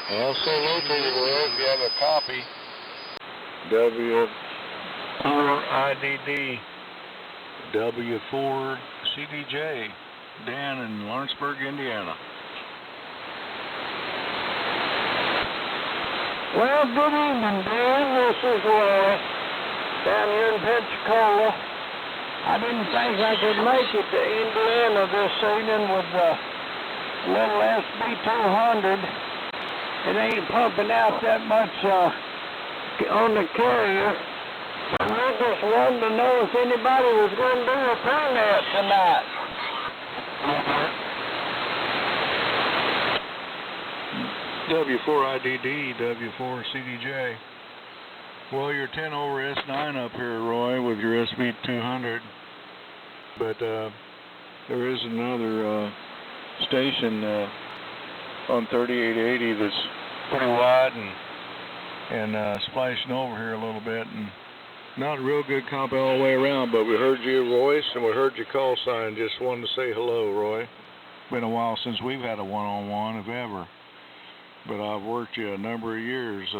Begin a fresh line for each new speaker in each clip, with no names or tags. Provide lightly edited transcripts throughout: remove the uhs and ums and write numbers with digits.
Well, say hello to you, Roy, if you have a copy. W4IDD, W4CDJ, Dan in Lawrenceburg, Indiana.
Well, good evening, Dan. This is Roy, down here in Pensacola. I didn't think I could make it to Indiana this evening with the little SB200. It ain't pumping out that much on the carrier. And I just wanted to know if anybody was going to do a permit tonight.
W4IDD, W4CDJ. Well, you're 10 over S9 up here, Roy, with your SB200. But there is another station on 3880 that's pretty wide and splashing over here a little bit. And not a real good comp all the way around, but we heard your voice and we heard your call sign. Just wanted to say hello, Roy. Been a while since we've had a one-on-one, if ever. But I've worked you a number of years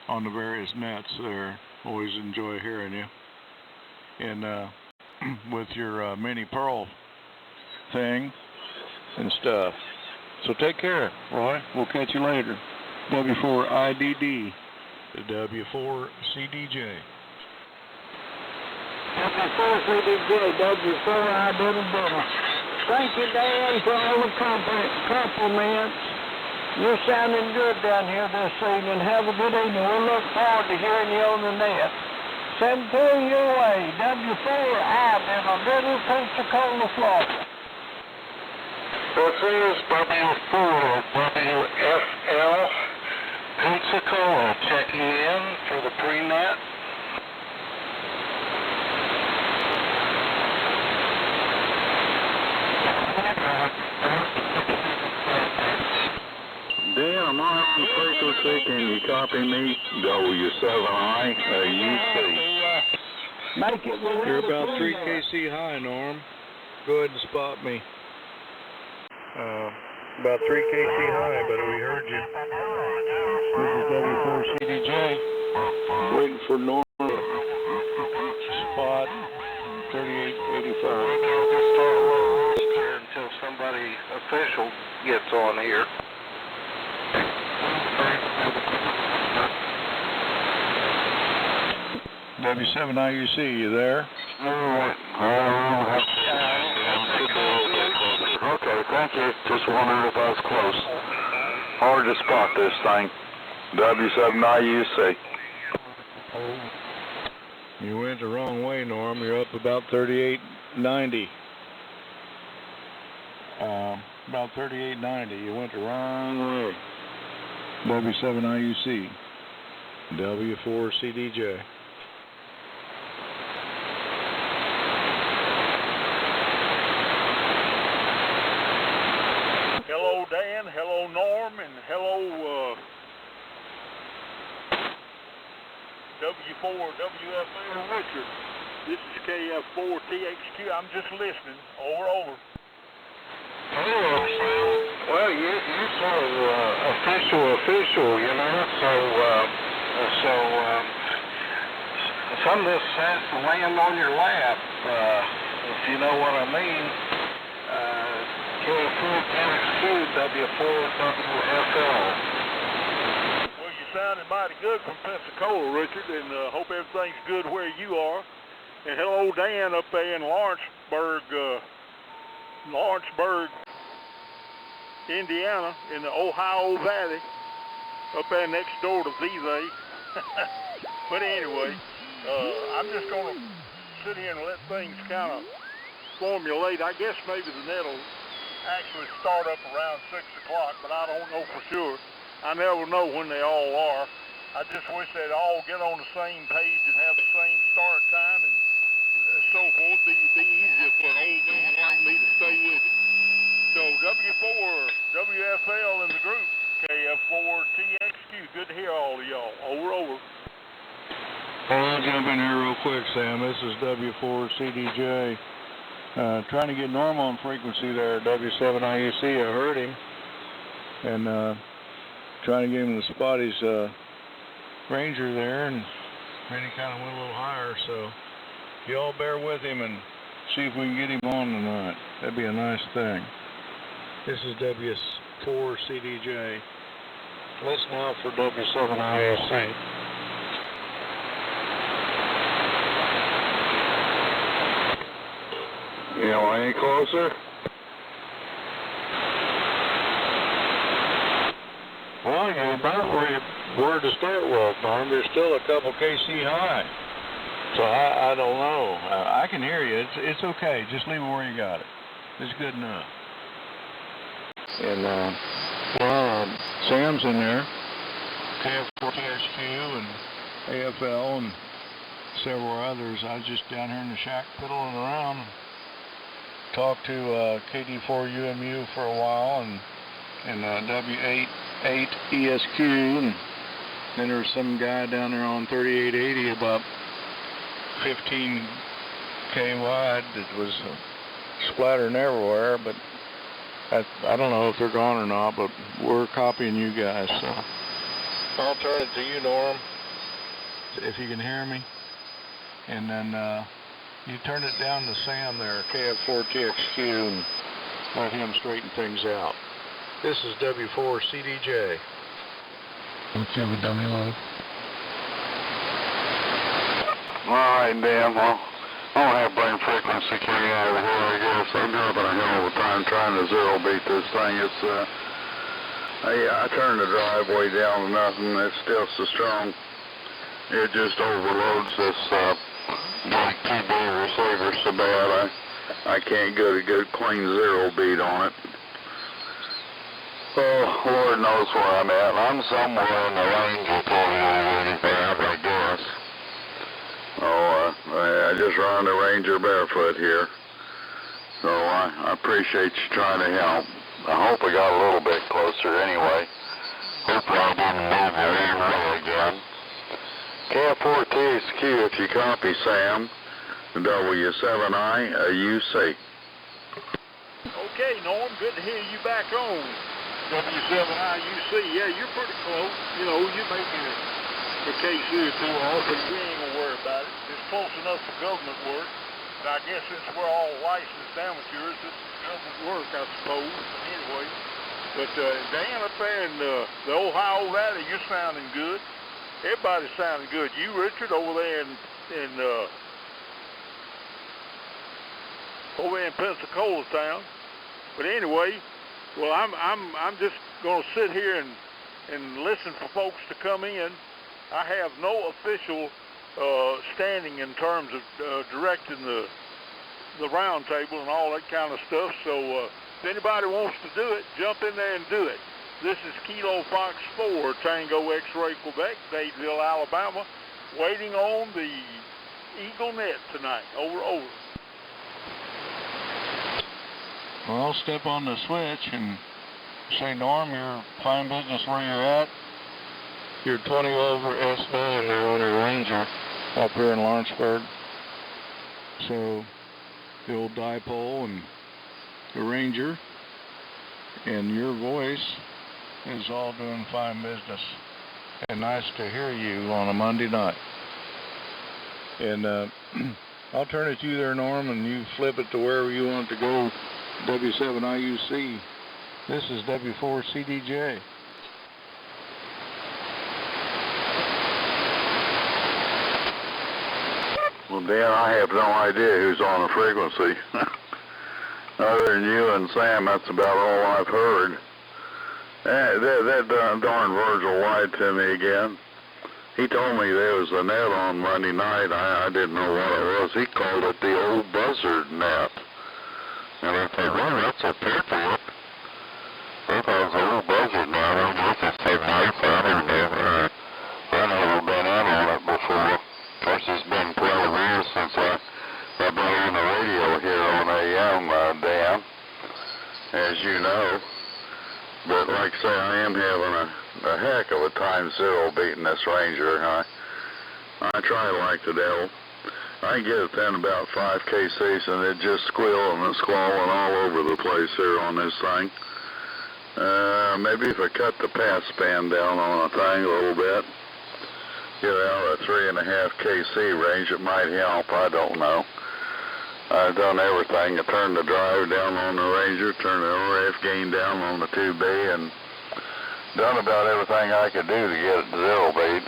on the various nets there. Always enjoy hearing you. And with your mini pearl thing and stuff. So take care, Roy. We'll catch you later. W4IDD, W4CDJ.
W4CDJ, W4IDD. Thank you, Dan, for all the compliments. You're sounding good down here this evening. Have a good evening. We'll look forward to hearing you on the net. Send through your way, W4I in a little Pensacola, Florida.
This is W4WFL Pensacola checking in for the pre-net. Dan, I'm on the frequency. Can you copy me? W7IUC.
Make it.
You're about 3 KC high, Norm. Go ahead and spot me. About 3 KC high, but we heard you. This is W4CDJ. Waiting for Norm. Spot 3885. Just start low here until somebody official gets on here. W7IUC, you there? Okay, thank you. Just wondering if I was close. Hard to spot this thing. W7IUC. You went the wrong way, Norm. You're up about 3890. About 3890. You went the wrong way. W7IUC. W4CDJ.
Hello, Dan. Hello, Norm. And hello, W4WFL Richard. This is KF4THQ. I'm just listening. Over.
Hello, Sam. Well, you're sort of official, you know. So some of this has to land on your lap, if you know what I mean. KF4THQ, W4WFL.
Well, you sounded mighty good from Pensacola, Richard, and hope everything's good where you are. And hello, Dan, up there in Lawrenceburg, Indiana, in the Ohio Valley, up there next door to Vevay. But anyway, I'm just going to sit here and let things kind of formulate. I guess maybe the net will actually start up around 6 o'clock, but I don't know for sure. I never know when they all are. I just wish they'd all get on the same page and have the same start time and so forth. Be easier for an old man like me to stay with it. So W4WFL in the group, KF4TXQ. Good to hear all of y'all. Over.
I'll jump in here real quick, Sam. This is W4CDJ. Trying to get normal on frequency there, W7IUC. I heard him. And trying to get him to spot his Ranger there, and then he kind of went a little higher, so you all bear with him and see if we can get him on tonight. That'd be a nice thing. This is W4CDJ. Listen out for W7ISC. You know, any closer? Well, you're about where you were to start with, Norm. There's still a couple KC high. So I don't know. I can hear you. It's okay. Just leave it where you got it. It's good enough. And, well, Sam's in there. KF4THQ and AFL and several others. I was just down here in the shack fiddling around and talked to KD4UMU for a while and W88ESQ, and then there was some guy down there on 3880 about 15K wide that was splattering everywhere, but I don't know if they're gone or not, but we're copying you guys, so I'll turn it to you, Norm, if you can hear me, and then you turn it down to Sam there, KF4TXQ, and let him straighten things out. This is W4CDJ.
Let's have a dummy load.
Alright, Dan, well, I don't have brain frequency coming out of here, I guess. I'm having a hell of a time trying to zero beat this thing. It's, I turned the driveway down to nothing. It's still so strong. It just overloads this, like TB receiver so bad. I can't get a good clean zero beat on it. Oh, Lord knows where I'm at. I'm somewhere in the range of 2085, I guess. Oh, I just run the Ranger barefoot here. So I appreciate you trying to help. I hope I got a little bit closer anyway. Hopefully I didn't move your ear again. KF4TXQ if you copy, Sam. W7IUC.
Okay, Norm, good to hear you back on. W7IUC, yeah, you're pretty close. You know, you're making it a KC or two off, and we ain't gonna worry about it. It's close enough for government work. And I guess since we're all licensed amateurs, this is government work, I suppose. But anyway, but Dan up there in the Ohio Valley, you're sounding good. Everybody's sounding good. You, Richard, over there in Pensacola town. But anyway. Well, I'm just going to sit here and listen for folks to come in. I have no official standing in terms of directing the round table and all that kind of stuff. So if anybody wants to do it, jump in there and do it. This is Kilo Fox 4, Tango X-Ray Quebec, Dadeville, Alabama, waiting on the Eagle Net tonight. Over.
Well, I'll step on the switch and say, Norm, you're fine business where you're at. You're 20 over S9 there on your Ranger up here in Lawrenceburg. So the old dipole and the Ranger and your voice is all doing fine business. And nice to hear you on a Monday night. And I'll turn it to you there, Norm, and you flip it to wherever you want it to go. W7IUC. This is W4CDJ.
Well, Dan, I have no idea who's on the frequency. Other than you and Sam, that's about all I've heard. That darn Virgil lied to me again. He told me there was a net on Monday night. I didn't know what it was. He called it the old buzzard net. And I thought, well, that's a paperwork. I thought it was a little buzzard net. I guess it's a knife. I don't know. I've never been in on it before. Of course, it's been 12 years since I've been on the radio here on AM, Dan, as you know. But like I say, I am having a heck of a time zero beating this Ranger. I try like the devil. I get it then about 5 KCs and it just squealing and squalling all over the place here on this thing. Maybe if I cut the pass span down on a thing a little bit, get out a 3.5 kc range, it might help. I don't know. I've done everything. I turned the drive down on the Ranger, turned the RF gain down on the 2B, and done about everything I could do to get it to zero beat.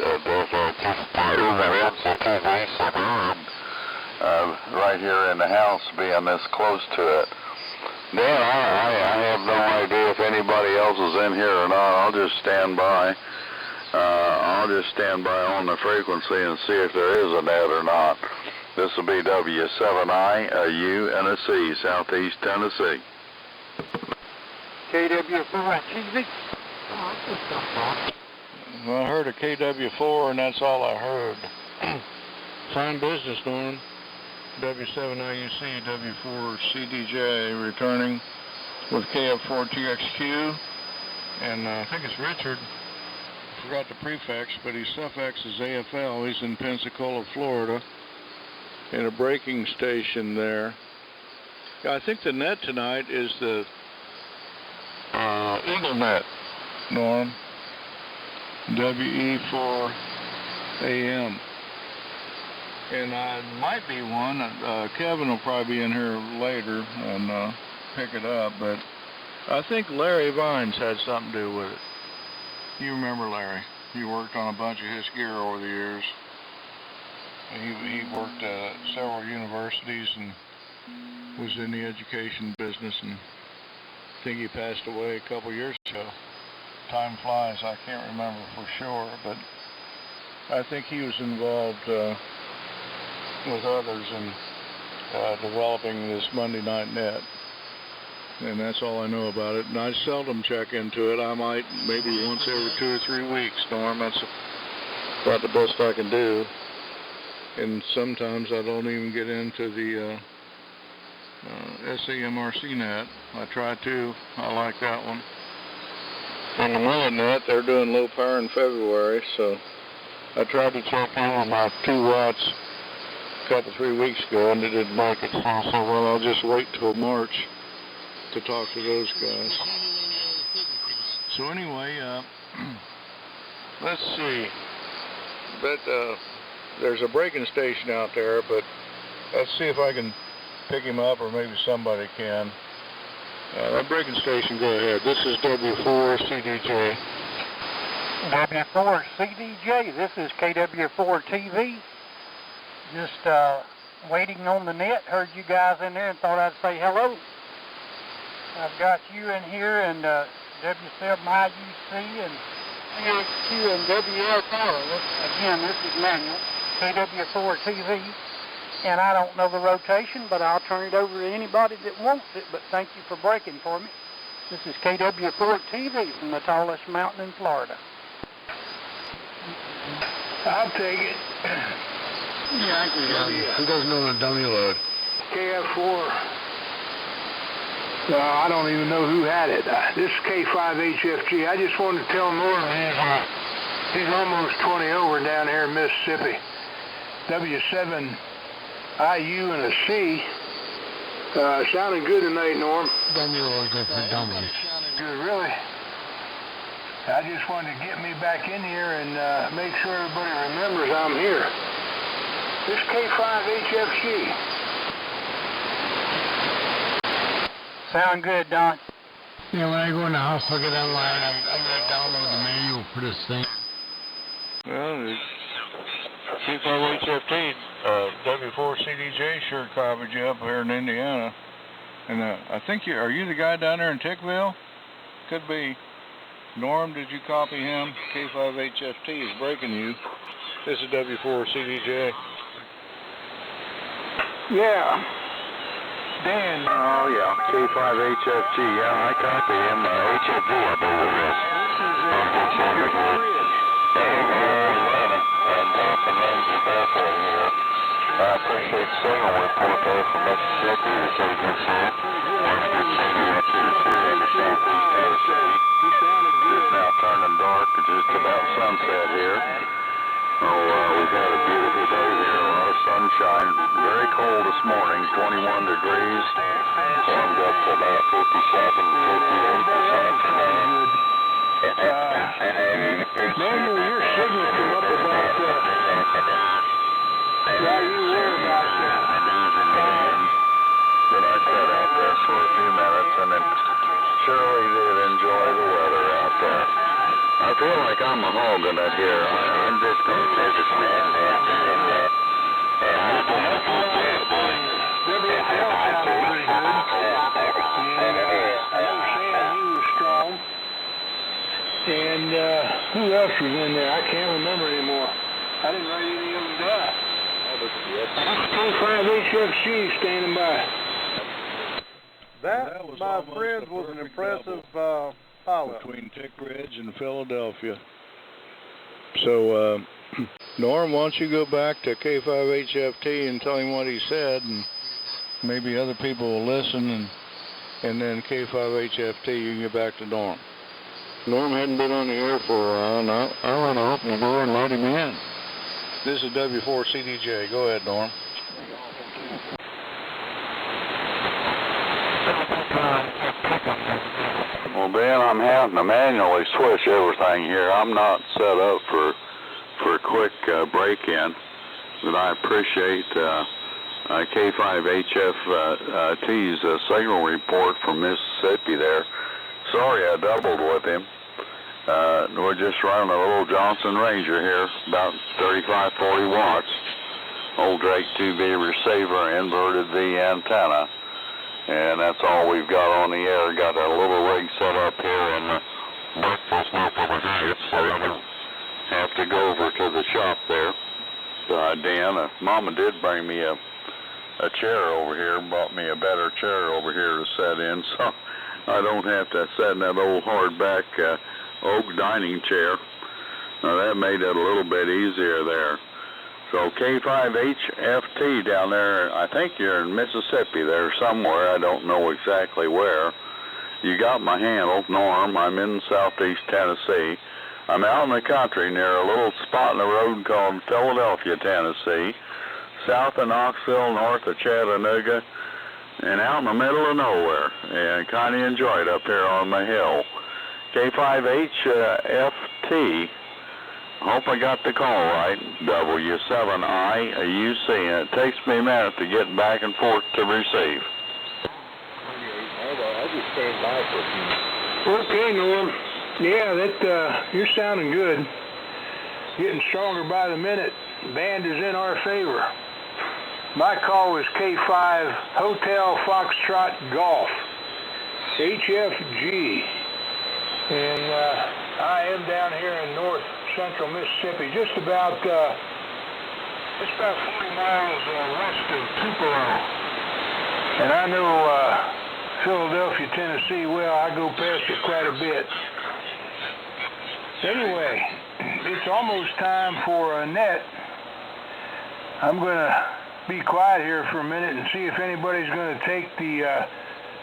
Right here in the house, being this close to it. Dan, I have no idea if anybody else is in here or not. I'll just stand by. I'll just stand by on the frequency and see if there is a net or not. This will be W7I, a U, and a C, Southeast Tennessee.
KW4 TV.
Well, I heard a KW4, and that's all I heard. Fine business, Norm. W7IUC, W4CDJ, returning with KF4TXQ, and I think it's Richard. Forgot the prefix, but his suffix is AFL. He's in Pensacola, Florida, in a braking station there. I think the net tonight is the Eagle Net, Norm. WE4AM. And I might be one. Kevin will probably be in here later and pick it up, but I think Larry Vines had something to do with it. You remember Larry? He worked on a bunch of his gear over the years. He worked at several universities and was in the education business, and I think he passed away a couple years ago. Time flies, I can't remember for sure, but I think he was involved with others in developing this Monday Night Net. And that's all I know about it. And I seldom check into it. I might maybe once every 2 or 3 weeks, Norm. That's about the best I can do. And sometimes I don't even get into the SAMRC net. I try to. I like that one. On the Mullet, they're doing low power in February, so I tried to check in about 2 watts a couple, 3 weeks ago, and it didn't make it. So I said, well, I'll just wait till March to talk to those guys. So anyway, let's see. But there's a braking station out there, but let's see if I can pick him up, or maybe somebody can. That braking station, go ahead. This is W4CDJ.
W4CDJ, this is KW4 TV. Just waiting on the net. Heard you guys in there and thought I'd say hello. I've got you in here, and W7IUC and TXQ and WL4. Again, this is Manuel, KW4 TV. And I don't know the rotation, but I'll turn it over to anybody that wants it. But thank you for breaking for me. This is KW4 TV from the tallest mountain in Florida.
I'll take it.
Who doesn't know the dummy load?
KF4. I don't even know who had it. This is K5HFG. I just wanted to tell Norman he's almost 20 over down here in Mississippi. W7IU and a C. Sounding good tonight, Norm.
Dummy loads are for dummies.
Good, really. I just wanted to get me back in here and make sure everybody remembers I'm here. This K5HFG.
Sound good, Don?
Yeah, when I go in the house, I'll get online. I'm going to download the manual for this thing.
Well, the K5HFT, W4CDJ sure copied you up here in Indiana. And I think are you the guy down there in Tickville? Could be. Norm, did you copy him? K5HFT is breaking you. This is W4CDJ.
Yeah. Dan.
Oh, yeah. K5HFG. Yeah, I copy him. HFG, I believe it is. I appreciate the signal report there from Mississippi. It's a good signal. It's now turning dark. It's just about sunset here. Oh, we've had a beautiful day here. A lot of sun. sunshine. Very cold this morning, 21 degrees. Warmed up to about 57, 58%.
Manuel, your signal came up about, yeah, you were about,
Then I sat out there for a few minutes and then surely did enjoy the weather out there. I feel like I'm a hog in that here. I'm just going to say this man.
WFL sounded pretty good. And I know Sam, he was strong. And who else was in there? I can't remember anymore. I didn't write any of them down. K5HFC standing by.
That was
my
almost
friends,
a
was an
perfect
impressive
double between Tick Ridge and Philadelphia. So, Norm, why don't you go back to K5HFT and tell him what he said, and maybe other people will listen, and then K5HFT, you can get back to Norm. Norm hadn't been on the air for a while, and I want to open the door and let him in. This is W4CDJ. Go ahead, Norm.
Well, Ben, I'm having to manually switch everything here. I'm not set up for a quick break-in, but I appreciate K5HFT's signal report from Mississippi there. Sorry I doubled with him. We're just running a little Johnson Ranger here, about 35, 40 watts. Old Drake 2B receiver, inverted V antenna. And that's all we've got on the air. Got a little rig set up here in the breakfast nook over here, so I don't have to go over to the shop there. Dan, Mama did bring me a chair over here, bought me a better chair over here to sit in, so I don't have to sit in that old hardback oak dining chair. Now that made it a little bit easier there. So K5HFT down there, I think you're in Mississippi there somewhere. I don't know exactly where. You got my handle, Norm. I'm in southeast Tennessee. I'm out in the country near a little spot in the road called Philadelphia, Tennessee, south of Knoxville, north of Chattanooga, and out in the middle of nowhere. And kind of enjoy it up here on the hill. K5HFT. Hope I got the call right. W7IUC, and it takes me a minute to get back and forth to receive.
I'll just stand by for a few. Okay, Norm. Yeah, you're sounding good. Getting stronger by the minute. Band is in our favor. My call was K5 Hotel Foxtrot Golf, HFG. And I am down here in north central Mississippi, just about 40 miles west of Tupelo. And I know Philadelphia, Tennessee well. I go past it quite a bit. Anyway, it's almost time for Annette. I'm going to be quiet here for a minute and see if anybody's going to take the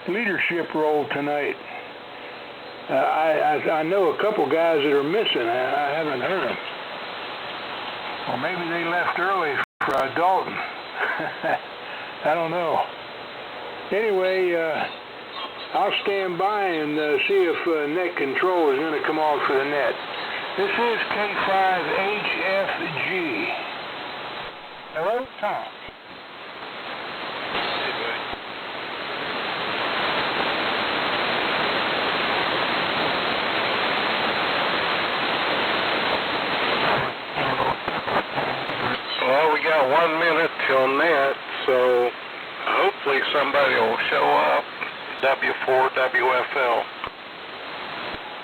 leadership role tonight. I know a couple guys that are missing. I haven't heard them. Or maybe they left early for Dalton. I don't know. Anyway, I'll stand by and see if net control is going to come on for the net. This is K5HFG. Hello, Tom.
Well, we got 1 minute till net, so hopefully somebody will show up. W4 WFL.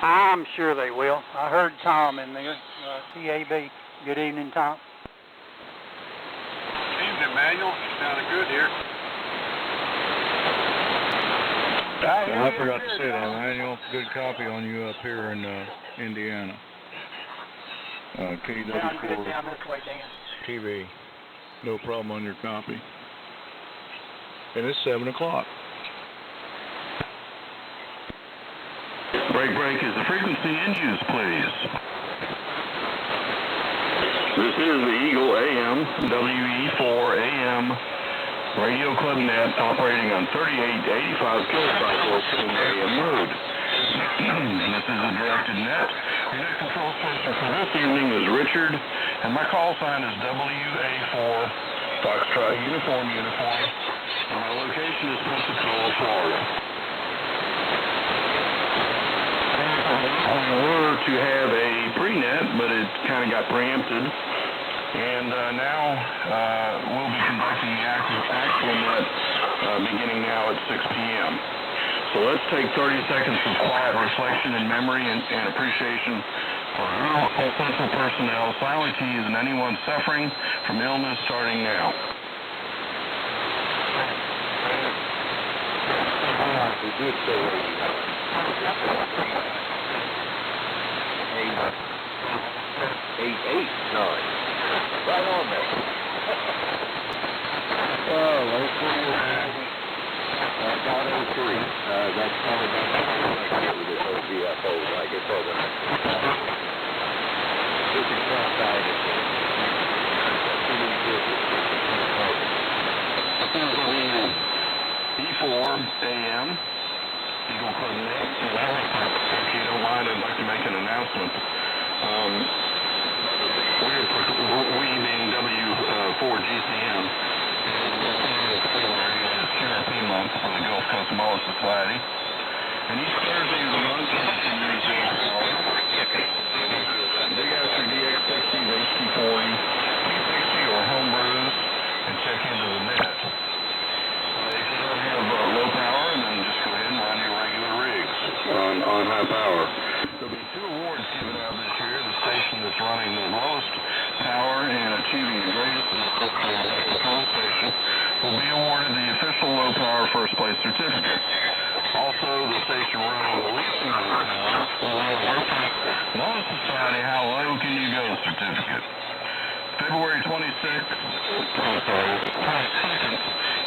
I'm sure they will. I heard Tom in there, TAB. Good evening, Tom.
Evening, Manuel. Sounded good here.
I forgot to say that, Manuel. Good copy on you up here in Indiana.
Sound good
KW4
down this way, Dan.
TV. No problem on your copy. And it's 7 o'clock.
Break is the frequency in use, please.
This is the Eagle AM, WE4 AM Radio Club Net operating on 3885 kilocycles in AM mode. This is a directed net. Your net control station for this evening is Richard, and my call sign is WA4 Foxtrot Uniform. And my location is Pensacola, Florida. We were to have a pre-net, but it kind of got preempted. And now we'll be conducting the actual net beginning now at 6 p.m. So let's take 30 seconds of quiet reflection and memory and appreciation for all essential personnel, silent keys, and anyone suffering from illness starting now.
We did say 889. Right on there. Oh, let's see. About 03. That's probably not with this old VFO, like it's over. This is outside of it.
E4 AM, Eagle Club Net. If you don't mind, I'd like to make an announcement. We being W4GCM, QRP month for the Gulf Coast Mullet Society. And each Thursday of the month, you can use Big Aster DX60, HT40, P60, or home brews, and check into the net. If you don't have low power, then just go ahead and run your regular rigs on high power. There'll be 2 awards given out this year. The station that's running the lowest power and achieving the greatest control station will be awarded the official low power first place certificate. Also, the station running the least amount of power will have Mullet Society How Low Can You Go certificate. February 26th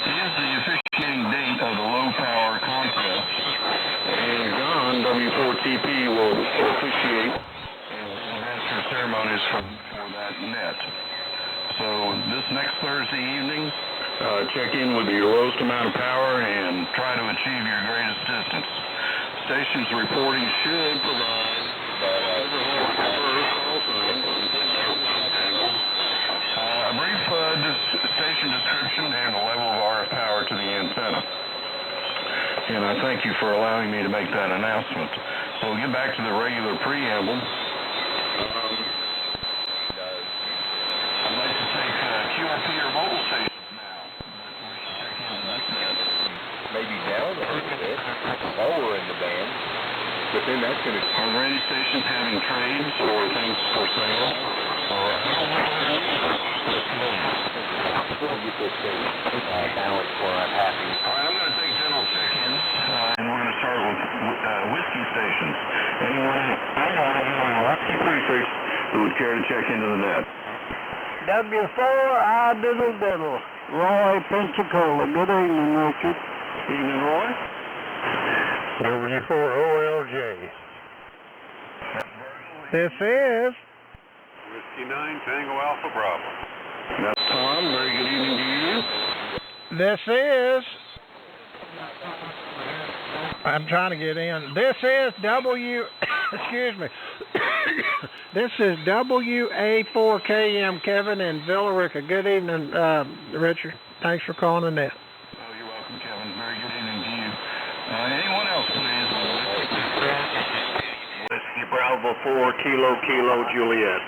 is the officiating date of the low power contest, and John, W4TP, will officiate and master ceremonies for that net. So this next Thursday evening, check in with your lowest amount of power and try to achieve your greatest distance. Station's reporting should provide a brief station description and the level of RF power to the antenna. And I thank you for allowing me to make that announcement. So we'll get back to the regular preamble. I'd like to take QRP or mobile stations now.
Maybe down a little bit, lower in the band, but then that's going to...
Are there any stations having trades or things for sale?
We'll get this thing balanced where I'm happy.
All right, I'm going to take general check-ins, and we're going to start with whiskey stations. Anyone whiskey prefix who would care to check into the net?
W4, I diddle diddle. Roy, Pensacola. Good evening, Richard.
Evening, Roy.
W4 OLJ.
This is...
Whiskey 9 Tango Alpha Bravo.
That's Tom. Very good evening to you.
This is... I'm trying to get in. This is excuse me. This is WA4KM Kevin in Villarica. Good evening, Richard. Thanks for calling the net.
Oh, you're welcome, Kevin. Very good evening to you. Anyone else, please?
Whiskey Bravo 4 Kilo Juliet.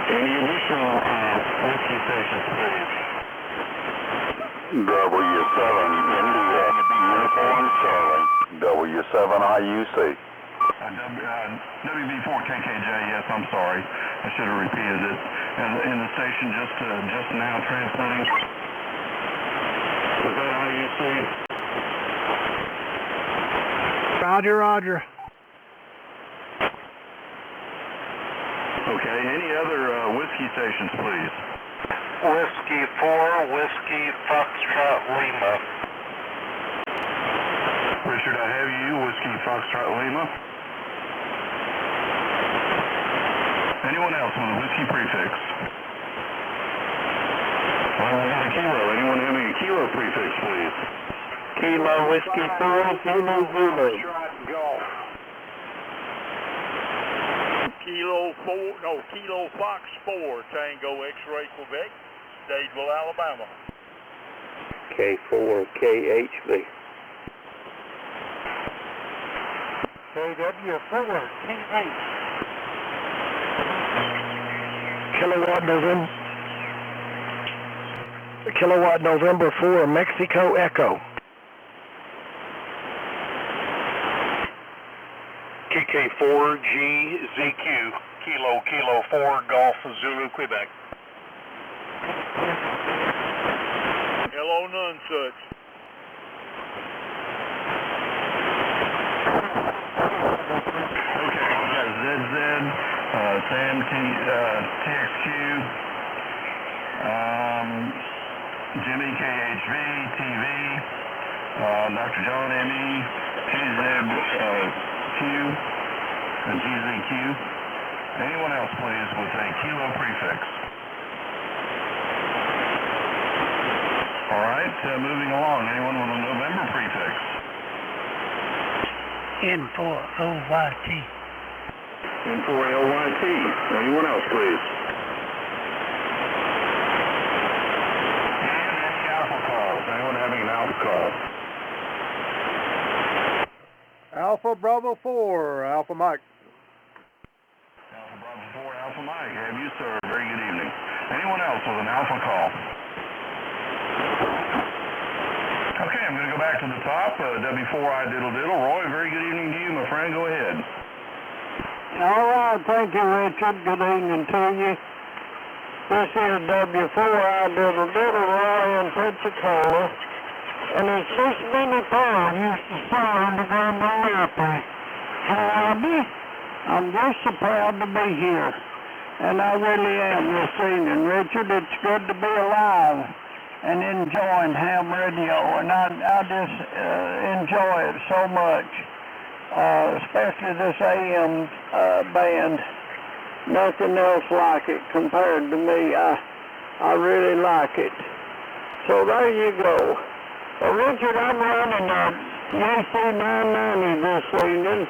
Any additional whiskey stations, please? W7 India Uniform Charlie. W7 IUC. WB4KKJ, yes, I'm sorry. I should have repeated it. And in the station just now transmitting. Is that IUC?
Roger.
Okay, any other whiskey stations, please?
Whiskey 4 Whiskey Foxtrot Lima.
Richard, I have you, Whiskey Foxtrot Lima. Anyone else with a whiskey prefix? A kilo. Anyone having a kilo prefix, please?
Kilo Whiskey 4, Zulu Zulu.
Kilo Fox 4, Tango X-Ray Quebec, Dadeville, Alabama.
K4 KHV.
KW4 TH.
Kilowatt November 4 Mexico Echo.
KK4GZQ, Kilo 4 Golf Zulu Quebec. Hello, none such.
Okay, we got ZZ, Sam TXQ, Jimmy KHV, TV, Dr. John ME, TZQ, and GZQ. Anyone else, please, with a kilo prefix? All right, moving along. Anyone with a November prefix?
N4OYT.
N4LYT. Anyone else, please? And any alpha calls. Anyone having an alpha call?
Alpha Bravo 4, Alpha Mike.
Alpha Bravo 4, Alpha Mike. Have you, sir? Very good evening. Anyone else with an alpha call? Okay, I'm going to go back to the top. W4I Diddle Diddle. Roy, very good evening to you, my friend. Go ahead.
All right, thank you, Richard. Good evening to you. This is W4I Diddle Diddle, Roy in Pensacola. And it's just been a thought used to sound to go on the airplane. Howdy. I'm just so proud to be here. And I really am this evening, Richard. It's good to be alive and enjoying ham radio. And I just enjoy it so much, especially this AM band. Nothing else like it compared to me. I really like it. So there you go. Richard, I'm running a YC 990 this evening,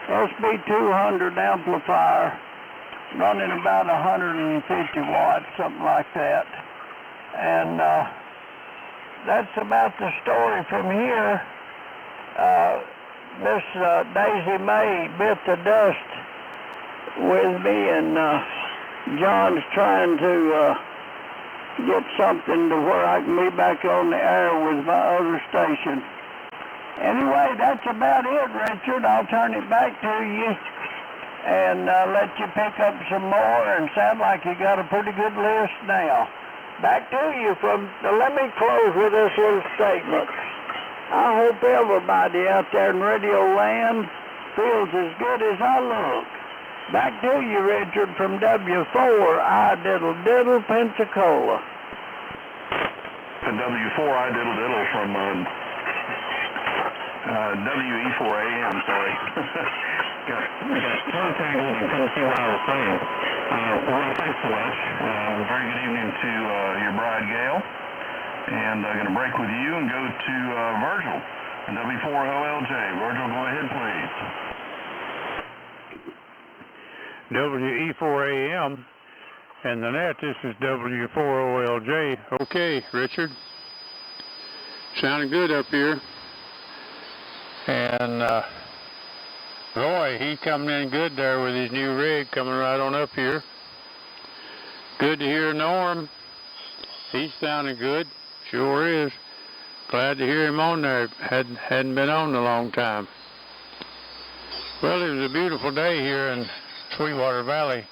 SB200 amplifier, running about 150 watts, something like that. And that's about the story from here. Miss Daisy May bit the dust with me, and John's trying to get something to where I can be back on the air with my other station. Anyway, that's about it, Richard. I'll turn it back to you and let you pick up some more, and sound like you got a pretty good list now. Back to you let me close with this little statement. I hope everybody out there in Radio Land feels as good as I look. Back to you, Richard, from W4I Diddle Diddle, Pensacola.
And W4I Diddle Diddle from WE4AM, sorry. got tangled and couldn't see what I was saying. Well, thanks so much. Very good evening to your bride, Gail. And I'm going to break with you and go to Virgil and W4OLJ. Virgil, go ahead, please.
WE4AM and the net, this is W4OLJ. Okay, Richard. Sounding good up here. And Roy, he coming in good there with his new rig coming right on up here. Good to hear Norm. He's sounding good. Sure is. Glad to hear him on there. Hadn't been on in a long time. Well, it was a beautiful day here in Sweetwater Valley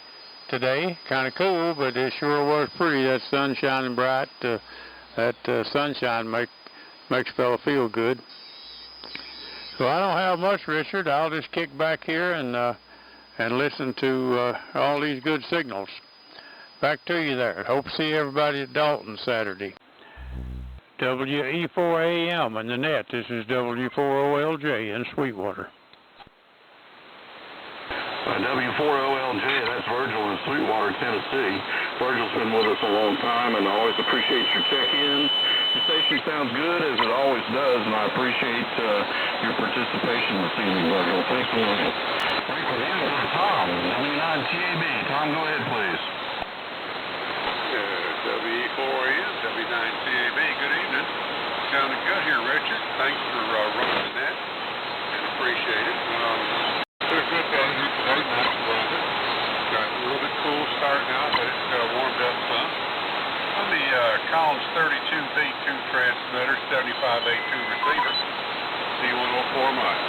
today. Kind of cool, but it sure was pretty. That sun shining bright. That sunshine makes a fella feel good. So I don't have much, Richard. I'll just kick back here and listen to all these good signals. Back to you there. Hope to see everybody at Dalton Saturday. WE4AM and the net. This is W4OLJ in Sweetwater.
W4OLJ, that's Virgil in Sweetwater, Tennessee. Virgil's been with us a long time, and I always appreciate your check-in. Your station sounds good, as it always does, and I appreciate your participation this evening, Virgil. Thanks a lot. Break with you, Tom, W9TAB. Tom, go ahead, please.
WE4AM, W9TAB, good evening. Sounding good here, Richard. Thanks for running that, and appreciate it. It's a good day here today, nice weather. Got a little bit cool start now, but it's warmed up some. On the Collins 32V2 transmitter, 75A2 receiver, C104 miles.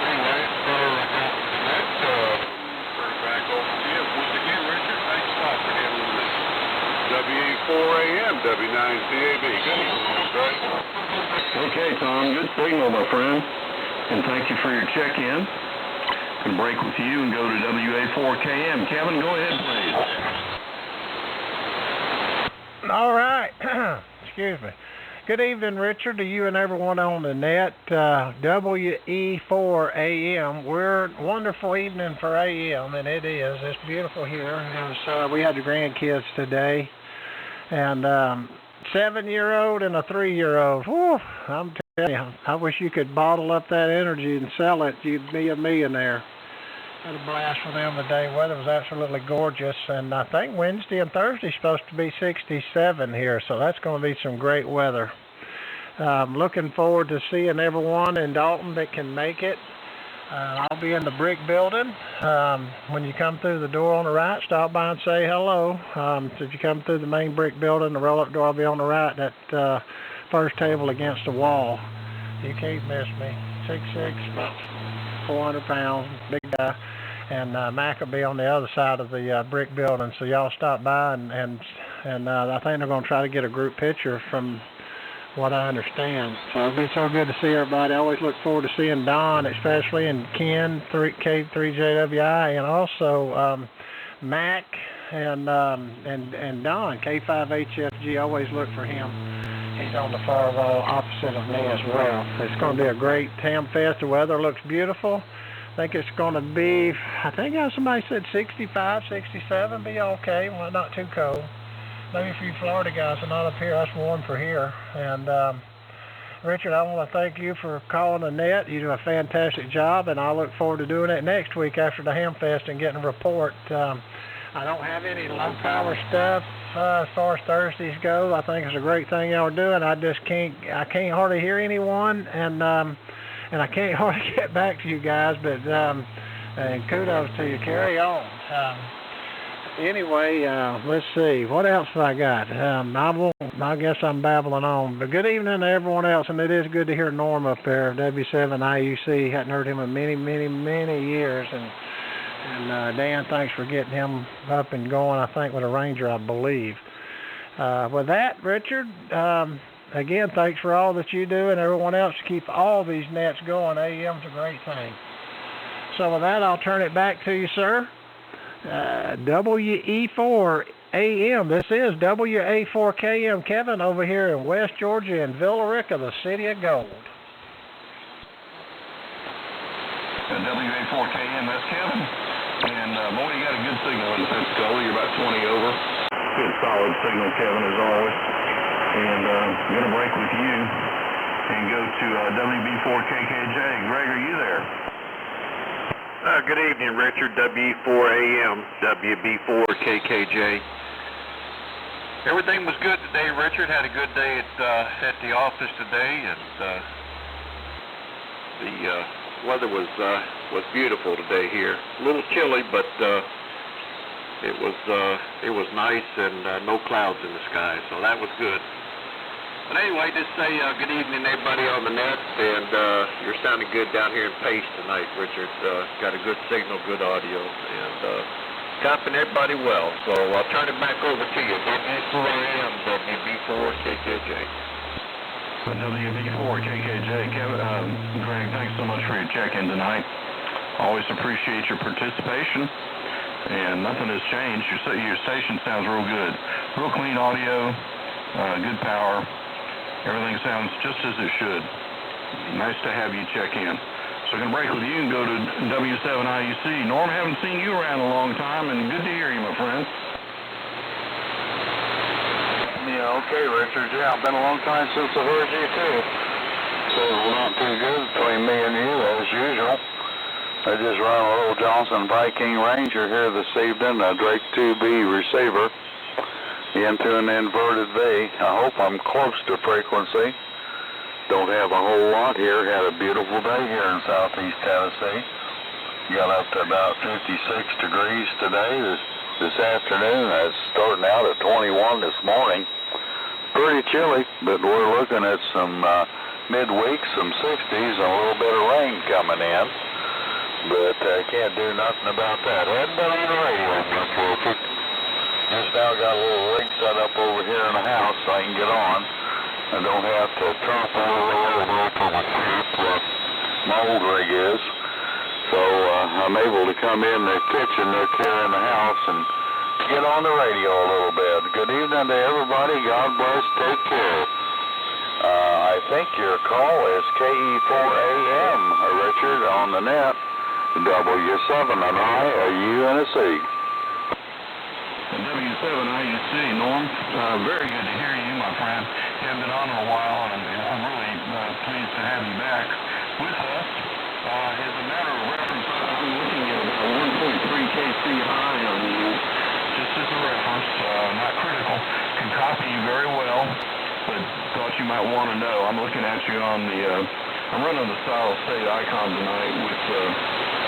Anyway, that turn it back over to you. Once again, Richard, thanks a lot for handling this. WE4AM, W9TAB. Good evening, Greg.
Okay, Tom, good signal, my friend. And thank you for your check-in. Can break with you and go to WA4KM. Kevin, go ahead, please.
All right. Excuse me. Good evening, Richard, to you and everyone on the net. WE4AM. We're wonderful evening for AM, and it is. It's beautiful here. We had the grandkids today, and 7-year-old and a 3-year-old. Whew, I'm telling you, I wish you could bottle up that energy and sell it. You'd be a millionaire. Had a blast with them today. Weather was absolutely gorgeous, and I think Wednesday and Thursday is supposed to be 67 here, so that's going to be some great weather. Looking forward to seeing everyone in Dalton that can make it. I'll be in the brick building. When you come through the door on the right, stop by and say hello. So if you come through the main brick building, the roll-up door will be on the right, that first table against the wall. You can't miss me. 6'6", about 400 pounds, big guy. And Mac will be on the other side of the brick building, so y'all stop by, and I think they're going to try to get a group picture from what I understand. So it'll be so good to see everybody. I always look forward to seeing Don, especially, and Ken, K3JWI, and also Mac and Don, K5HFG. I always look for him. He's on the far wall opposite of me as well. It's going to be a great Ham Fest. The weather looks beautiful. I think it's going to be, somebody said 65, 67, be okay. Well, not too cold. Maybe a few Florida guys are not up here. That's warm for here. And Richard, I want to thank you for calling the net. You do a fantastic job, and I look forward to doing it next week after the Ham Fest and getting a report. I don't have any low power stuff as far as Thursdays go. I think it's a great thing y'all are doing. I can't hardly hear anyone, and I can't hardly get back to you guys, but and kudos to you. Carry on. Anyway, let's see. What else have I got? I guess I'm babbling on. But good evening to everyone else, and it is good to hear Norm up there, W7IUC. Hadn't heard him in many, many, many years. And Dan, thanks for getting him up and going, I think, with a Ranger, I believe. With that, Richard, again, thanks for all that you do and everyone else to keep all these nets going. AM's a great thing. So with that, I'll turn it back to you, sir. WE4AM. This is WA4KM. Kevin over here in West Georgia in Villa Rica, the city of gold.
WA4KM, that's Kevin. And boy, you got a good signal in Pensacola. You're about 20 over. Good solid signal, Kevin, as always. And I'm going to break with you and go to WB4KKJ. Greg, are you there?
Good evening, Richard. WE4AM, WB4KKJ. Everything was good today, Richard. Had a good day at the office today, and the weather was beautiful today here. A little chilly, but it was nice and no clouds in the sky, so that was good. But anyway, just say good evening to everybody on the net, and you're sounding good down here in Pace tonight, Richard. Got a good signal, good audio, and copying everybody well. So I'll turn it back over to you. WE4AM, WB4KKJ.
WB4KKJ. Kevin, Greg, thanks so much for your check-in tonight. Always appreciate your participation, and nothing has changed. Your station sounds real good. Real clean audio, good power. Everything sounds just as it should. Nice to have you check in.
So I can break with you and go to W7IUC. Norm, haven't seen you around in a long time, and good to hear you, my friend.
Yeah, okay, Richard. Yeah, it's been a long time since I heard you, too. So we're not too good between me and you, as usual. I just run a little Johnson Viking Ranger here this evening, a Drake 2B receiver into an inverted V. I hope I'm close to frequency. Don't have a whole lot here. Had a beautiful day here in southeast Tennessee. Got up to about 56 degrees today. This afternoon, it's starting out at 21 this morning. Pretty chilly, but we're looking at some midweek, some 60s, and a little bit of rain coming in. But I can't do nothing about that. Hadn't been on the radio much lately. Just now got a little rig set up over here in the house so I can get on. I don't have to trump all over to the street like my old rig is. So I'm able to come in the kitchen that's here in the house and get on the radio a little bit. Good evening to everybody. God bless. Take care. I think your call is KE4AM, Richard, on the net. W7NI, a UNC.
W7IUC, Norm. Very good to hear you, my friend. You haven't been on in a while, and I'm really pleased to have you back with us. As a matter of reference, I'm looking at a 1.3 KC high on you, just as a reference, not critical. Can copy you very well, but thought you might want to know. I'm looking at you on the, I'm running the solid state icon tonight with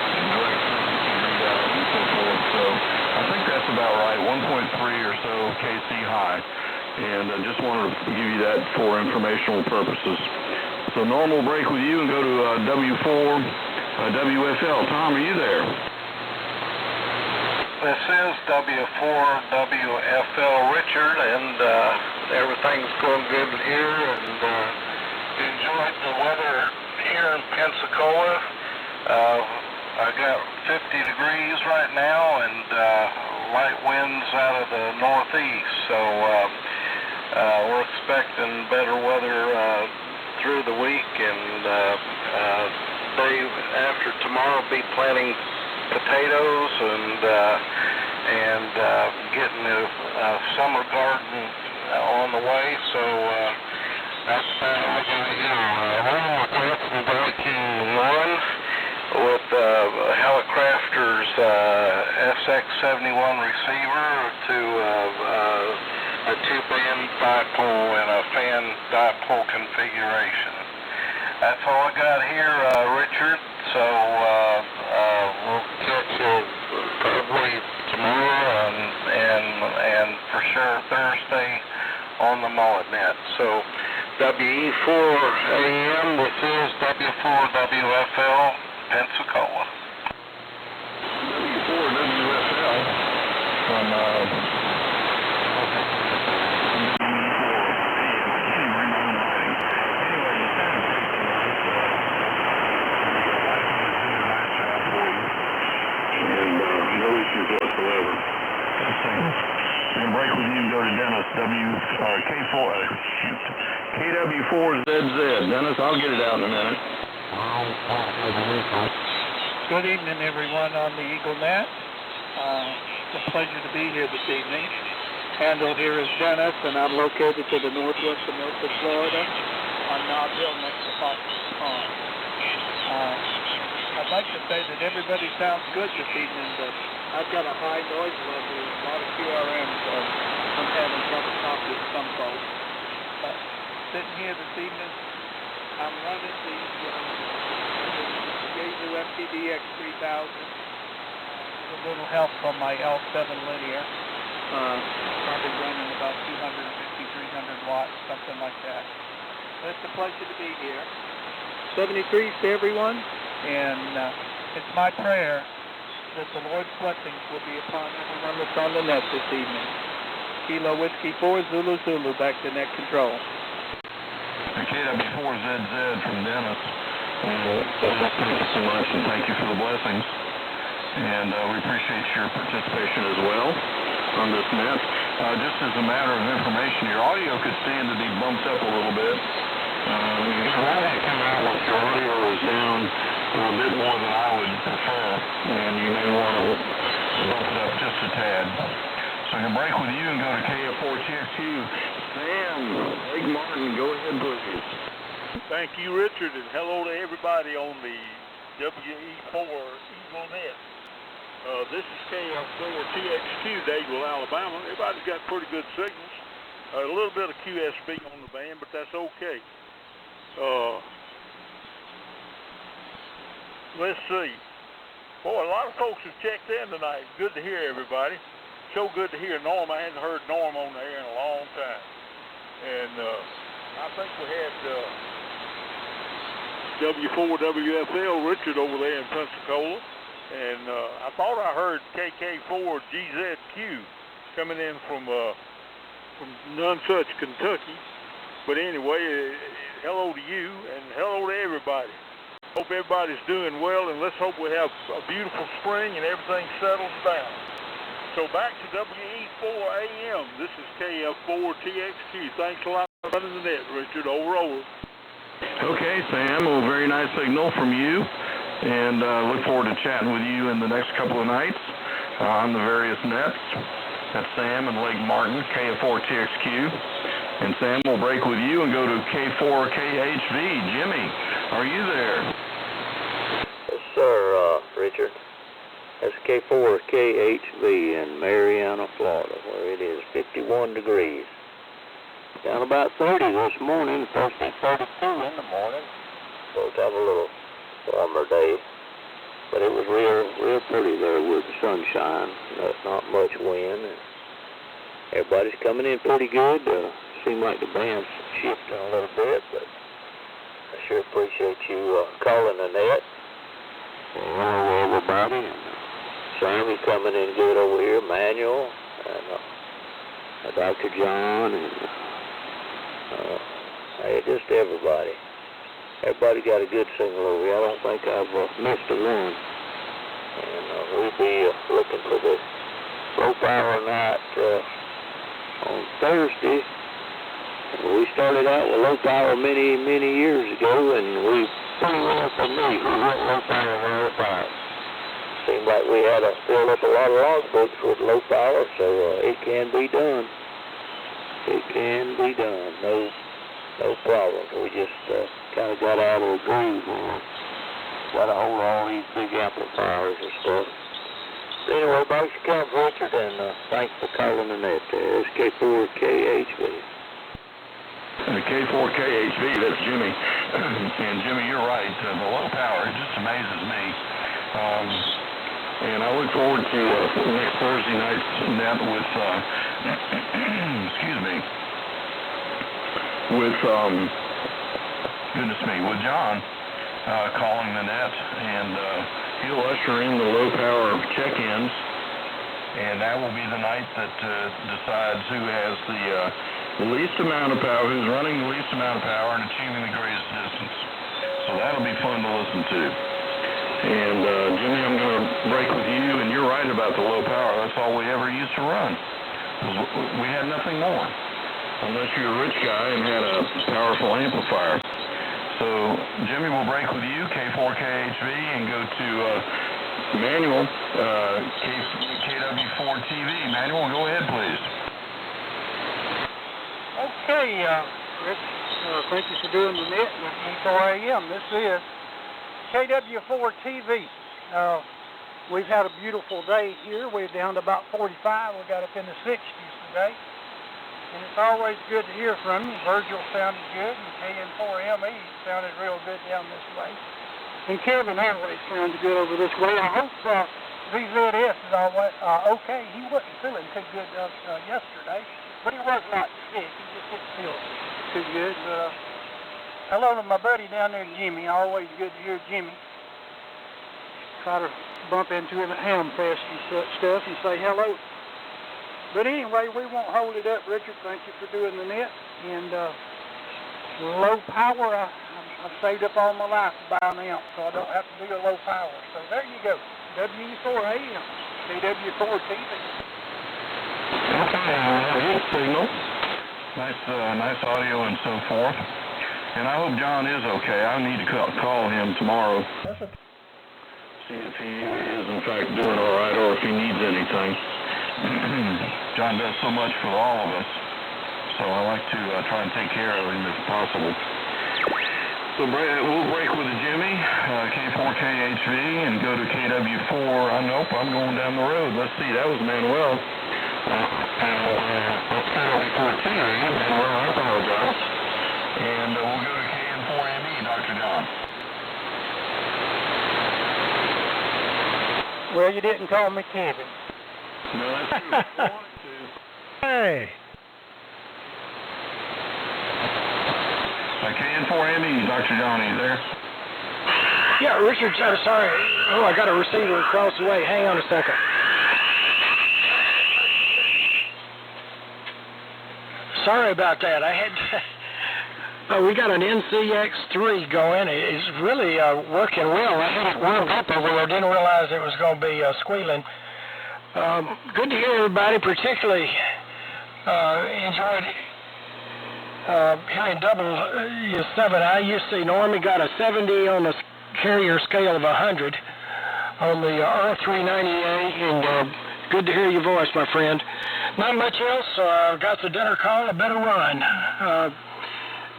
direct frequency readout and so forth, so I think that's about right, 1.3 or so KC high, and I just wanted to give you that for informational purposes. So Norm will break with you and go to W4 WFL. Tom, are you there?
This is W4 WFL Richard, and everything's going good here, and enjoyed the weather here in Pensacola. I got 50 degrees right now and light winds out of the northeast, so we're expecting better weather through the week, and day after tomorrow be planting potatoes and getting a summer garden on the way, so that's what I got here. I'm breaking one with Helicrafter's SX71 receiver to a two-band dipole and a fan dipole configuration. That's all I got here, Richard, so we'll catch you probably tomorrow and for sure Thursday on the mullet net. So WE4AM, this is W4WFL, Pensacola.
W4WFL from whatsoever. I'm going to break with you and go to Dennis, KW4ZZ. Dennis, I'll get it out in a minute.
Good evening, everyone on the Eagle Net. It's a pleasure to be here this evening. Handle here is Dennis, and I'm located to the northwest of Milford, Florida, on Nob Hill next to Fox Pond. I'd like to say that everybody sounds good this evening, but I've got a high noise level, a lot of QRM, so I'm having trouble talking to some folks. But sitting here this evening, I'm running the Yaesu FTDX 3000 with a little help from my L7 linear. Probably running about 250, 300 watts, something like that. But it's a pleasure to be here. 73s to everyone, and it's my prayer that the Lord's blessings will be upon everyone that's on the net this evening. Kilo Whiskey 4 Zulu Zulu, back to net control.
KW4ZZ from Dennis. Thank you so much, and thank you for the blessings. And we appreciate your participation as well on this net. Just as a matter of information, your audio could stand to be bumped up a little bit. Your audio is down bump it up just a tad. So I can break with you and go to KF4TXQ. Sam, Lake Martin, go ahead, please.
Thank you, Richard, and hello to everybody on the WE4 EagleNet. This is KF4TXQ, Dadeville, Alabama. Everybody's got pretty good signals. A little bit of QSB on the band, but that's okay. Let's see. Boy, a lot of folks have checked in tonight. Good to hear everybody. So good to hear Norm. I hadn't heard Norm on the air in a long time. And I think we had W4WFL Richard over there in Pensacola. And I thought I heard KK4GZQ coming in from Nonsuch, Kentucky. But anyway, hello to you and hello to everybody. Hope everybody's doing well, and let's hope we have a beautiful spring and everything settles down. So back to WE4AM. This is KF4TXQ. Thanks a lot for running the net, Richard. Over.
Okay, Sam. Well, very nice signal from you. And look forward to chatting with you in the next couple of nights on the various nets. That's Sam and Lake Martin, KF4TXQ. And Sam will break with you and go to K4KHV. Jimmy, are you there?
Yes, sir, Richard. That's K4KHV in Marianna, Florida, where it is 51 degrees. Down about 30 this morning, supposed to be 32 in the morning. Supposed to have a little warmer day. But it was real pretty there with the sunshine. Not much wind. And everybody's coming in pretty good. Seemed like the band's shifting a little bit, but I sure appreciate you calling the net. Hello, everybody. And Sammy coming in good over here, Manuel, and Dr. John, and hey, just everybody. Everybody got a good signal over here. I don't think I've missed a one. And we'll be looking for the low power night on Thursday. We started out with low power many years ago, and we pretty well for me we went low power. Seemed like we had to fill up a lot of logbooks with low power, so it can be done. It can be done. No problem. We just kind of got out of the groove. Got to hold all these big amplifiers and stuff. But anyway, thanks for coming, Richard, and thanks for calling the net there. It's K4KHV.
K4KHV, that's Jimmy. And Jimmy, you're right. The low power, it just amazes me. And I look forward to next Thursday night's net with, excuse me, with, with John calling the net, and he'll usher in the low power check-ins, and that will be the night that decides who has the least amount of power, who's running the least amount of power and achieving the greatest distance. So that'll be fun to listen to. And Jimmy, I'm going to break with you, and you're right about the low power. That's all we ever used to run. We had nothing more, unless you're a rich guy and had a powerful amplifier. So Jimmy will break with you, K4KHV, and go to Manuel, KW4TV. Manuel, go ahead, please.
Okay, Rich, thank you for doing the net with E4AM. This is KW4TV. We've had a beautiful day here. We're down to about 45. We got up in the 60s today. And it's always good to hear from you. Virgil sounded good, and KN4ME sounded real good down this way. And Kevin always sounds good over this way. I hope VZS is always okay. He wasn't feeling too good yesterday, but he was not sick. He just didn't feel too good. Hello to my buddy down there, Jimmy. Always good to hear Jimmy. Try to bump into him at Hamfest and such stuff and say hello. But anyway, we won't hold it up, Richard. Thank you for doing the net. And low power, I've saved up all my life to buy an amp, so I don't have to do a low power. So there you go. WE4AM, KW4TV.
Okay, good signal. Nice audio and so forth. And I hope John is okay. I need to call him tomorrow.
see if he is in fact doing all right or if he needs anything. John does so much for all of us, so I like to try and take care of him if possible. So we'll break with a Jimmy, K4KHV, and go to KW4. Nope, I'm going down the road. Let's see, that was Manuel. I apologize. And we'll go to KN4ME, Dr. John.
Well, you didn't call me Kevin.
No, that's true. I wanted to.
Hey.
KN4ME, Dr. John, are you there?
Yeah, Richard, sorry. Oh, I got a receiver across the way. Hang on a second. Sorry about that. I had... we got an NCX3 going. It's really working well. I had it warmed up over there. Didn't realize it was going to be squealing. Good to hear everybody, particularly enjoyed hearing W7. You see, Norman got a 70 on the carrier scale of 100 on the R390A, and good to hear your voice, my friend. Not much else. Got the dinner call, a better run.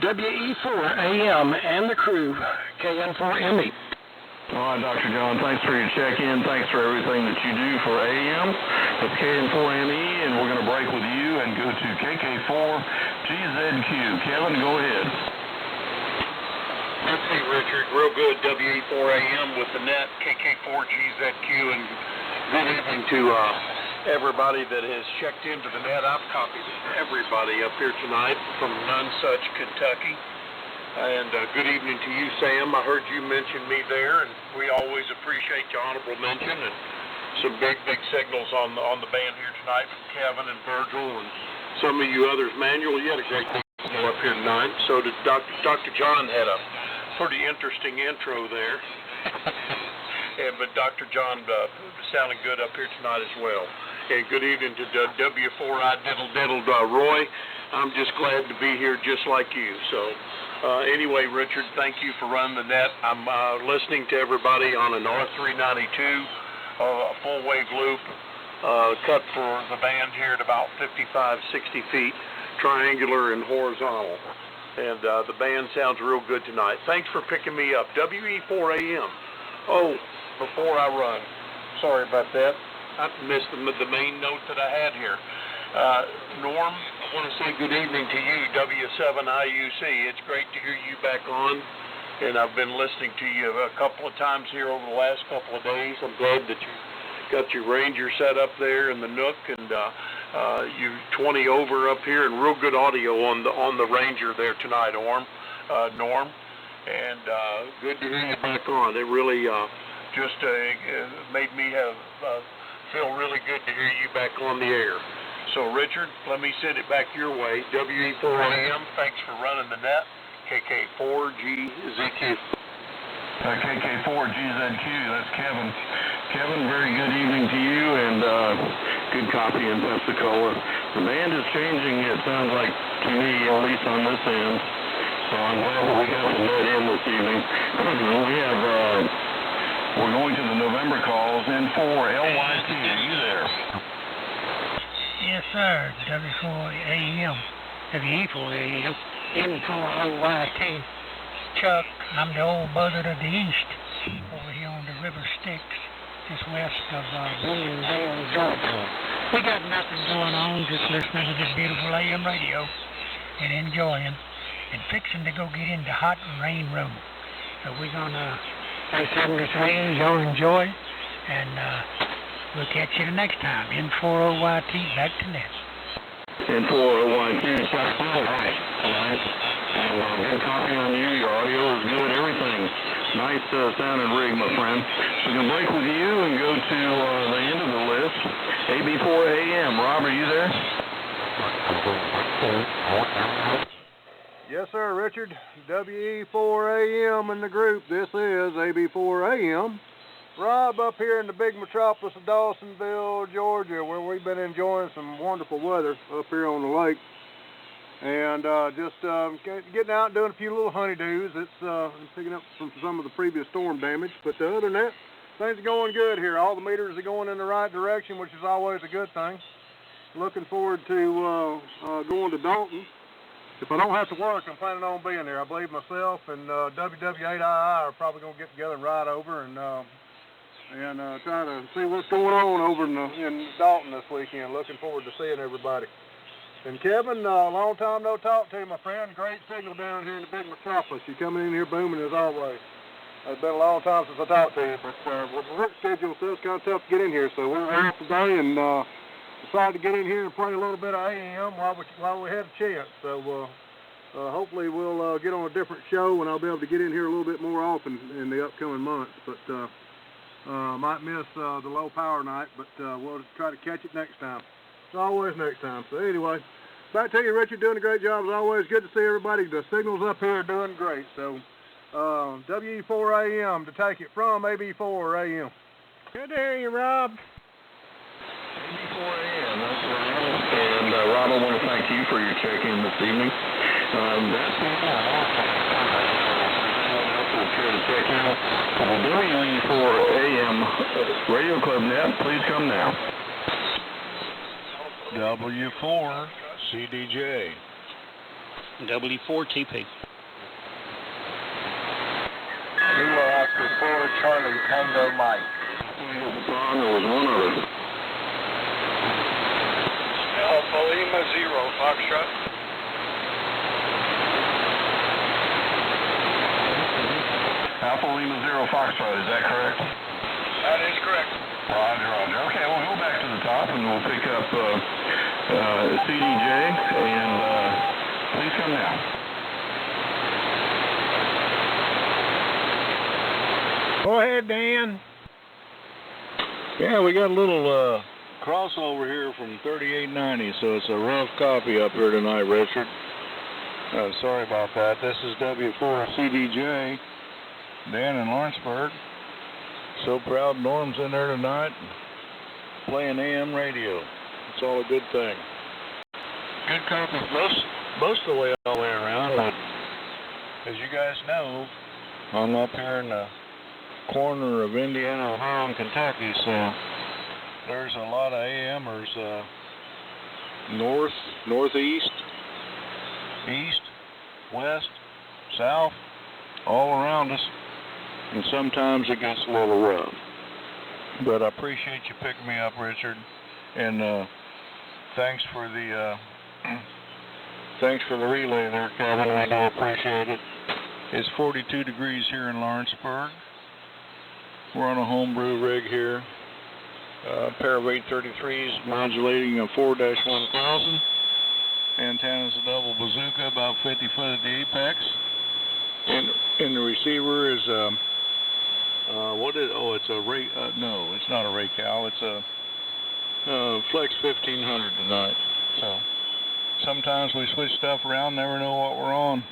WE4AM and the crew, KN4ME.
All right, Dr. John, thanks for your check-in. Thanks for everything that you do for AM. That's KN4ME, and we're going to break with you and go to KK4GZQ. Kevin, go ahead.
Let's see, Richard. Real good. WE4AM with the net, KK4GZQ, and good evening to everybody that has checked into the net. I've copied everybody up here tonight from Nonesuch, Kentucky. And good evening to you, Sam. I heard you mention me there, and we always appreciate your honorable mention and some big signals on the band here tonight from Kevin and Virgil and some of you others. Manuel, you had a great signal up here tonight. So did Dr. John had a pretty interesting intro there. But Dr. John sounded good up here tonight as well. And good evening to W4I Diddle Roy. I'm just glad to be here just like you. So anyway, Richard, thank you for running the net. I'm listening to everybody on an R392, a full wave loop, cut for the band here at about 55, 60 feet, triangular and horizontal. And the band sounds real good tonight. Thanks for picking me up. WE4AM. Oh, before I run, sorry about that. I missed the main note that I had here. Norm, I want to say good evening to you, W7IUC. It's great to hear you back on, and I've been listening to you a couple of times here over the last couple of days. I'm glad that you got your Ranger set up there in the Nook, and you 20 over up here, and real good audio on the Ranger there tonight, Norm. And good to hear you back on. It really just made me feel really good to hear you back on the air. So, Richard, let me send it back your way. WE4AM, thanks for running the net. KK4GZQ.
KK4GZQ, that's Kevin. Kevin, very good evening to you, and good copy in Pensacola. The band is changing, it sounds like to me, at least on this end. So I'm glad that we got the net in this evening. We're going to the November calls. N4LYT, are you there?
Yes, sir. W4AM, WE4AM, N4OYT. Chuck, I'm the old buzzard of the east, over here on the River Styx, just west of Williamsdale, Georgia. We got nothing going on, just listening to this beautiful AM radio and enjoying, and fixing to go get into Hot Rain Room. So we're gonna play some of this rain, y'all enjoy, and we'll catch you the next time. N4OYT, back to net.
N4OYT, all right. Good copy on you. Your audio is good. Everything. Nice sound and rig, my friend. We're going to break with you and go to the end of the list. AB4AM. Rob, are you there?
Yes, sir, Richard. WE4AM in the group. This is AB4AM. Rob up here in the big metropolis of Dawsonville, Georgia, where we've been enjoying some wonderful weather up here on the lake. And just getting out and doing a few little honeydews. It's picking up from some of the previous storm damage. But other than that,
things are going good here. All the meters are going in the right direction, which is always a good thing. Looking forward to going to Dalton. If I don't have to work, I'm planning on being there. I believe myself and WW8II are probably going to get together and ride over and try to see what's going on over in Dalton this weekend. Looking forward to seeing everybody. And Kevin, long time no talk to you, my friend. Great signal down here in the big metropolis. You coming in here booming as always. It's been a long time since I talked to you, but with the work schedule, so it's kind of tough to get in here. So we were here today and decided to get in here and play a little bit of AM while we had a chance. So hopefully we'll get on a different show and I'll be able to get in here a little bit more often in the upcoming months. But might miss the low power night, but we'll try to catch it next time. It's always next time. So anyway, back to you, Richard, doing a great job as always. Good to see everybody. The signals up here are doing great. So WE4AM to take it from AB4AM.
Good to hear you, Rob.
AB4AM, that's right. And Rob, I want to thank you for your check-in this evening. That's care to check out WE4AM Radio Club Net. Please come now.
W4 CDJ.
W4TP.
Kilo Oscar 4 Charlie Tango Mike.
There was one other.
Alpha Lima 0 Foxtrot.
Alpha Lima 0 Foxtrot, is that correct?
That is correct.
Roger, Roger. Okay, we'll go back to the top and we'll pick up CDJ and please come now.
Go ahead, Dan.
Yeah, we got a little crossover here from 3890, so it's a rough copy up here tonight, Richard. Sorry about that. This is W4 CDJ, Dan in Lawrenceburg. So proud Norm's in there tonight, playing AM radio. It's all a good thing. Good copies most of the way all the way around. But as you guys know, I'm up here in the corner of Indiana, Ohio, and Kentucky, so there's a lot of AMers north, northeast, east, west, south, all around us. And sometimes it gets a little rough. But I appreciate you picking me up, Richard. And thanks for the relay there, Kevin. I do appreciate it. It's 42 degrees here in Lawrenceburg. We're on a homebrew rig here. Pair of 833s modulating a 4-1000. Antenna's a double bazooka, about 50 foot at the apex. And the receiver is it's a Ray, no, it's not a Raycal, it's a Flex 1500 tonight. So sometimes we switch stuff around, never know what we're on.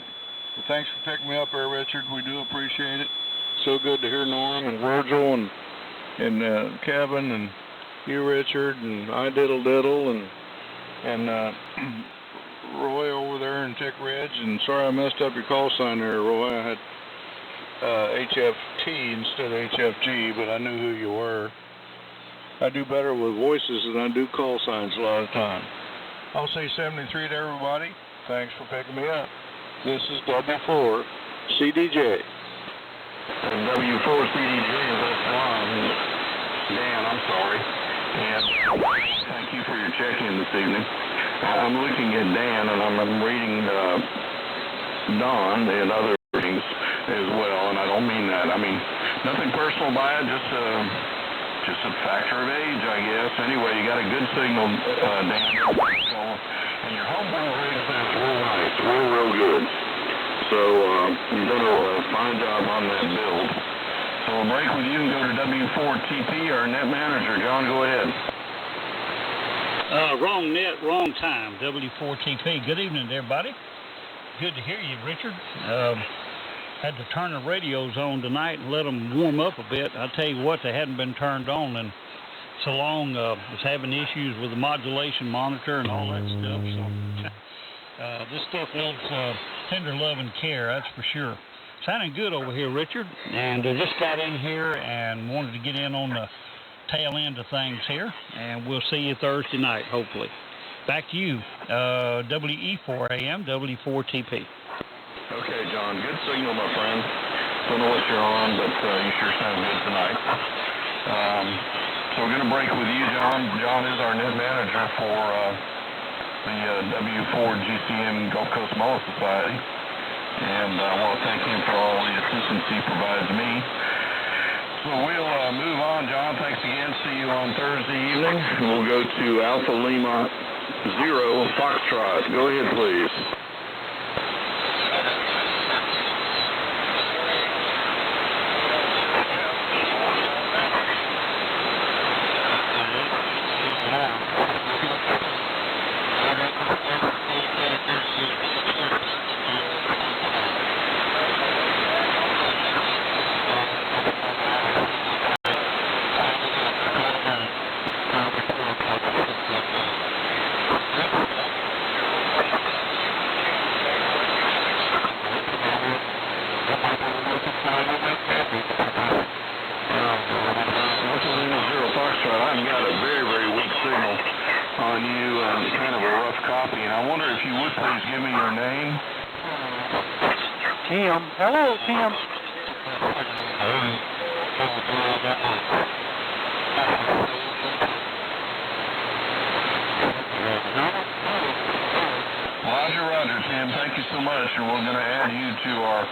Well, thanks for picking me up there, Richard. We do appreciate it. So good to hear Norm and Virgil and Kevin and you, Richard, and I Diddle Diddle and Roy over there in Tick Ridge. And sorry I messed up your call sign there, Roy. I had HFT instead of HFG, but I knew who you were. I do better with voices than I do call signs a lot of time. I'll say 73 to everybody. Thanks for picking me up. This is W4 CDJ.
And W4 CDJ is that's Dan, I'm sorry. And thank you for your check-in this evening. I'm looking at Dan and I'm reading Don and other things as well, and I don't mean that. I mean, nothing personal by it, just a factor of age, I guess. Anyway, you got a good signal, Dan, and your homebrew rig sounds real nice, real good. So you've done a fine job on that build. So we'll break with you and go to W4TP, our net manager. John, go ahead.
Wrong net, wrong time. W4TP. Good evening, everybody. Good to hear you, Richard. Had to turn the radios on tonight and let them warm up a bit. I tell you what, they hadn't been turned on in so long. Was having issues with the modulation monitor and all that stuff. So this stuff needs tender love and care, that's for sure.
Sounding good over here, Richard. And just got in here and wanted to get in on the tail end of things here. And we'll see you Thursday night, hopefully. Back to you, WE4AM, W4TP.
Okay, John, good signal, my friend. Don't know what you're on, but you sure sound good tonight. So we're going to break with you, John. John is our net manager for the W4GCM Gulf Coast Mullet Society. And I want to thank him for all the assistance he provides me. So we'll move on, John. Thanks again. See you on Thursday evening. We'll go to Alpha Lima 0 Foxtrot. Go ahead, please.
Tim. Hello, Tim.
Roger, Tim. Thank you so much. And we're going to add you to our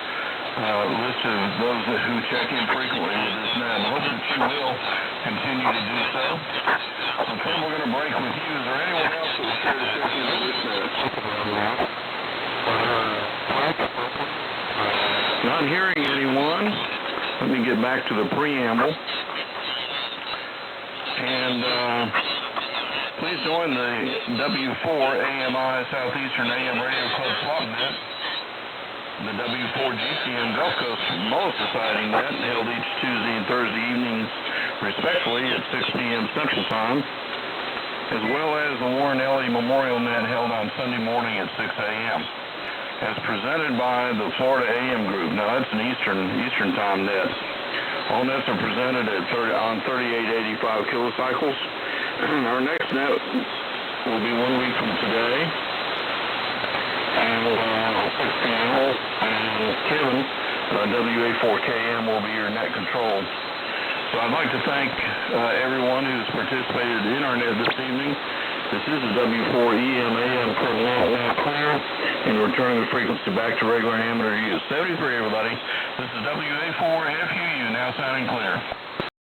list of those who check in frequently with this net. I hope that you will continue to do so. So, Tim, we're going to break with you. Is there anyone else that would care to check in with this net? Not hearing anyone. Let me get back to the preamble. And please join the W4AMI Southeastern AM Radio Club Swap Net, the W4GCM Gulf Coast Mullet Society Net, held each Tuesday and Thursday evenings, respectively, at 6 p.m. Central Time, as well as the Warren Ellie Memorial Net held on Sunday morning at 6 a.m. as presented by the Florida AM Group. Now, that's an Eastern Time net. All nets are presented on 3885 kilocycles. Our next net will be 1 week from today. And Kevin, WA4KM, will be your net control. So I'd like to thank everyone who's participated in our net this evening. This is the W4EMAM now clear, and we're turning the frequency back to regular amateur use. 73, everybody. This is WA4FUU, now sounding clear.